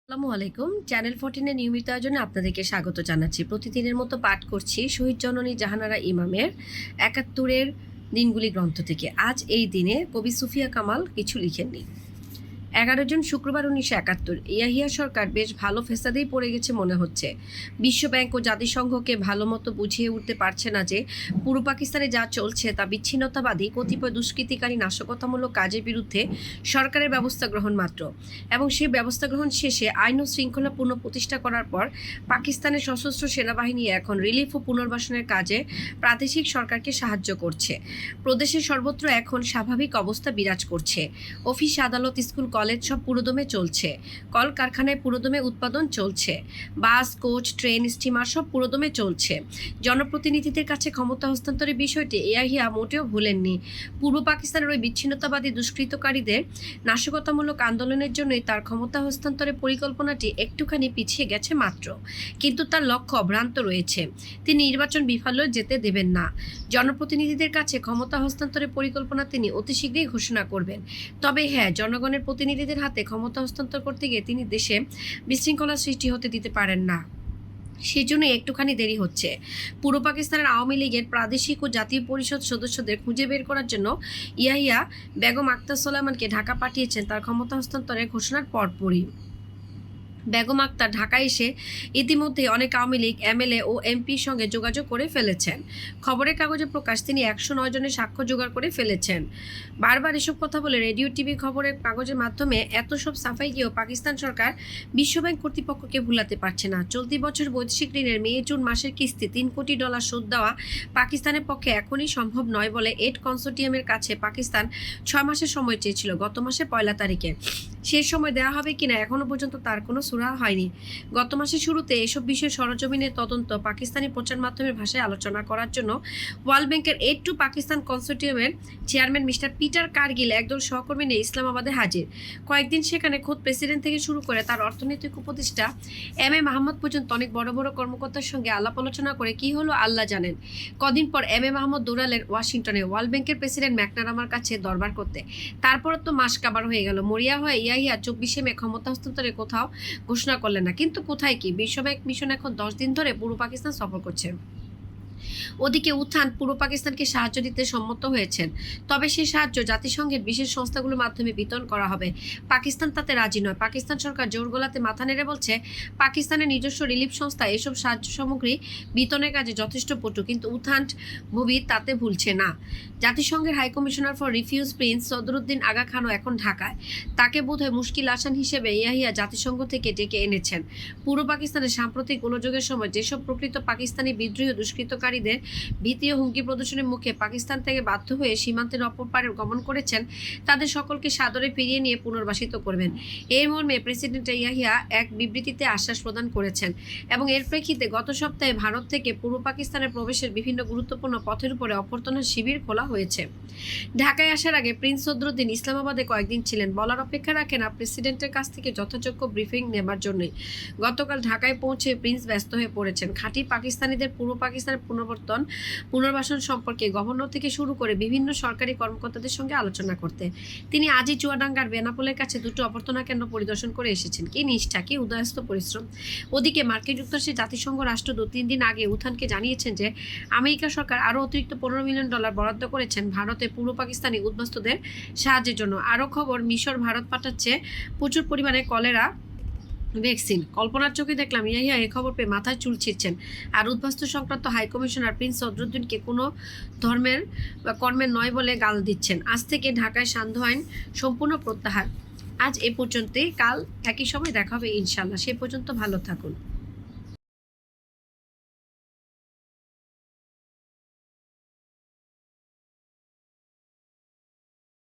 আসসালামু আলাইকুম। চ্যানেল 14 এর নিয়মিত আয়োজনে আপনাদেরকে স্বাগত জানাচ্ছি। প্রতিদিনের মতো পাঠ করছি শহীদ জননী জাহানারা ইমামের ৭১ দিনগুলি গ্রন্থ থেকে। আজ এই দিনে কবি সুফিয়া কামাল কিছু লিখেননি। ১১ জুন শুক্রবার ১৯৭১। ইয়াহিয়া সরকার বেশ ভালো ফেসাদেই পড়ে গেছে মনে হচ্ছে। বিশ্বব্যাংক ও জাতিসংঘকে ভালো মতো বুঝিয়ে উঠতে পারছে না যে পূর্ব পাকিস্তানে যা চলছে তা বিচ্ছিন্নতাবাদী কতিপয় দুষ্কৃতিকারী নাশকতামূলক কাজের বিরুদ্ধে সরকারের ব্যবস্থা গ্রহণ মাত্র, এবং সেই ব্যবস্থা গ্রহণ শেষে আইন ও শৃঙ্খলা পুনঃপ্রতিষ্ঠা করার পর পাকিস্তানের সশস্ত্র সেনাবাহিনী এখন রিলিফ ও পুনর্বাসনের কাজে প্রাদেশিক সরকারকে সাহায্য করছে। প্রদেশের সর্বত্র এখন স্বাভাবিক অবস্থা বিরাজ করছে। অফিস, আদালত, স্কুল, কলেজ সব পুরোদমে চলছে। কলকারখানায় পুরোদমে উৎপাদন চলছে। বাস, কোচ, ট্রেন, স্টিমার সব পুরোদমে চলছে। জনপ্রতিনিধিদের কাছে ক্ষমতা হস্তান্তরের বিষয়টি ইয়াহিয়া মোটেও ভুলেননি। পূর্ব পাকিস্তানের ওই বিচ্ছিন্নতাবাদী দুষ্কৃতকারীদের নাশকতামূলক আন্দোলনের জন্যই তার ক্ষমতা হস্তান্তরের পরিকল্পনাটি একটুখানি পিছিয়ে গেছে মাত্র, কিন্তু তার লক্ষ্য অভ্রান্ত রয়েছে। তিনি নির্বাচন বিফলেও যেতে দেবেন না। জনপ্রতিনিধিদের কাছে ক্ষমতা হস্তান্তরের পরিকল্পনা তিনি অতি শীঘ্রই ঘোষণা করবেন। তবে হ্যাঁ, জনগণের প্রতিনিধিদের হাতে ক্ষমতা হস্তান্তর করতে গিয়ে তিনি দেশে বিশৃঙ্খলা সৃষ্টি হতে দিতে পারেন না। সেজন্য একটুখানি দেরি হচ্ছে। পূর্ব পাকিস্তানের আওয়ামী লীগের প্রাদেশিক ও জাতীয় পরিষদ সদস্যদের খুঁজে বের করার জন্য ইয়াহিয়া বেগম আক্তার সোলাইমানকে ঢাকা পাঠিয়েছেন তার ক্ষমতা হস্তান্তরের ঘোষণার পরপরই। বেগম আক্তার ঢাকায় এসে ইতিমধ্যে অনেক আওয়ামী লীগ এমএলএ ও এমপির সঙ্গে যোগাযোগ করে ফেলেছেন। খবরের কাগজে প্রকাশ, তিনি ১০৯ জনের সাক্ষ্য জোগাড় করে ফেলেছেন। বারবার এসব কথা বলে রেডিও, টিভি, খবরের কাগজের মাধ্যমে এত সব সাফাই গিয়েও পাকিস্তান সরকার বিশ্বব্যাংক কর্তৃপক্ষকে ভুলাতে পারছে না। চলতি বছর বৈদেশিক ঋণের মে-জুন মাসের কিস্তি $৩ কোটি শোধ দেওয়া পাকিস্তানের পক্ষে এখনই সম্ভব নয় বলে এড কনসোর্টিয়ামের কাছে পাকিস্তান ৬ মাসের সময় চেয়েছিল গত মাসে ১ তারিখে। সেই সময় দেওয়া হবে কিনা এখনও পর্যন্ত তার কোনো সুরা হয়নি। গত মাসের শুরুতে এসব বিষয়ে সরজমিনের তদন্ত পাকিস্তানি প্রচার মাধ্যমের ভাষায় আলোচনা করার জন্য ওয়ার্ল্ড ব্যাংকের এইড টু পাকিস্তান কনসোর্টিয়ামের চেয়ারম্যান মিস্টার পিটার কারগিল একদল সহকর্মী নিয়ে ইসলামাবাদে হাজির। কয়েকদিন সেখানে খোদ প্রেসিডেন্ট থেকে শুরু করে তার অর্থনৈতিক উপদেষ্টা এম এ মাহমুদ পর্যন্ত অনেক বড় বড় কর্মকর্তার সঙ্গে আলাপ আলোচনা করে কি হলো আল্লাহ জানেন। কদিন পর এম এ মাহমুদ দৌড়ালেন ওয়াশিংটনে ওয়ার্ল্ড ব্যাংকের প্রেসিডেন্ট ম্যাকনারামার কাছে দরবার করতে। তারপর তো মাস কাবার হয়ে গেল। মরিয়া হয়ে ইয়াহিয়া ২৪শে মে ক্ষমতা হস্তান্তরে কোথাও ঘোষণা করলেন না। কিন্তু কোথায় কি, বিশ্বব্যাংক মিশন এখন ১০ দিন ধরে পূর্ব পাকিস্তান সফর করছে। ওদিকে উত্থান পূর্ব পাকিস্তানকে সাহায্য দিতে সম্মত হয়েছেন, তবে সেই সাহায্য জাতিসংঘের বিশেষ সংস্থাগুলোর মাধ্যমে বিতরণ করা হবে। পাকিস্তান তাতে রাজি নয়। পাকিস্তান সরকার জোর গলাতে মাথা নেড়ে বলছে পাকিস্তানের নিজস্ব রিলিফ সংস্থা এসব সাহায্য সামগ্রী বিতরণের কাজে যথেষ্ট পটু, কিন্তু উত্থান ভবি তাতে ভুলছে না। জাতিসংঘের high commissioner for refugees prince Sadruddin Aga খানও এখন ঢাকায়। তাকে বোধহয় মুশকিল আসান হিসেবে ইয়াহিয়া জাতিসংঘ থেকে ডেকে এনেছেন। পূর্ব পাকিস্তানের সাম্প্রতিক গোলযোগের সময় যেসব প্রকৃত পাকিস্তানি বিদ্রোহী দুষ্কৃতকারীদের ভীতি ও হুমকি প্রদর্শনের মুখে পাকিস্তান থেকে বাধ্য হয়ে সীমান্তের অপর পারে গমন করেছেন, তাদের সকলকে সাদরে ফিরিয়ে নিয়ে পুনর্বাসিত করবেন। এই মর্মে প্রেসিডেন্ট ইয়াহিয়া এক বিবৃতিতে আশ্বাস প্রদান করেছেন, এবং এর প্রেক্ষিতে গত সপ্তাহে ভারত থেকে পূর্ব পাকিস্তানের প্রবেশের বিভিন্ন গুরুত্বপূর্ণ পথের উপরে অভ্যর্থনা শিবির খোলা হয়েছে। ঢাকায় আসার আগে প্রিন্স সদরুদ্দিন ইসলামাবাদে কয়েকদিন ছিলেন। বলার অপেক্ষা রাখেন না প্রেসিডেন্টের কাছ থেকে যথাযোগ্য ব্রিফিং নেবার জন্যই। গতকাল ঢাকায় পৌঁছে প্রিন্স ব্যস্ত হয়ে পড়েছেন খাঁটি পাকিস্তানিদের পূর্ব পাকিস্তানের পুনর্বাসন সম্পর্কে গভর্নর থেকে শুরু করে বিভিন্ন সরকারি কর্মকর্তাদের সঙ্গে আলোচনা করতে। তিনি আজই চুয়াডাঙ্গার বেনাপোলের কাছে 2টি অভ্যর্থনা কেন্দ্র পরিদর্শন করে এসেছেন। কি নিষ্ঠা, কি উদয়স্ত পরিশ্রম! ওদিকে মার্কিন যুক্তরাষ্ট্রের জাতিসংঘ রাষ্ট্রদূত 3 দিন আগে উত্থানকে জানিয়েছেন যে আমেরিকা সরকার আরও অতিরিক্ত $15 মিলিয়ন বরাদ্দ করেছেন ভারতে পূর্ব পাকিস্তানি উদ্বাস্তুদের সাহায্যের জন্য। আরও খবর, মিশর ভারত পাঠাচ্ছে প্রচুর পরিমাণে কলেরা ভ্যাকসিন। কল্পনার চোখে দেখলাম ইয়াহিয়া এ খবর পেয়ে মাথায় চুল ছিঁড়ছেন, আর উদ্বাস্তু সংক্রান্ত হাইকমিশনার প্রিন্স সদরুদ্দিনকে কোনো ধর্মের বা কর্মের নয় বলে গাল দিচ্ছেন। আজ থেকে ঢাকায় সান্ধ্য আইন সম্পূর্ণ প্রত্যাহার। আজ এ পর্যন্তই, কাল একই সময় দেখা হবে ইনশাল্লাহ। সে পর্যন্ত ভালো থাকুন।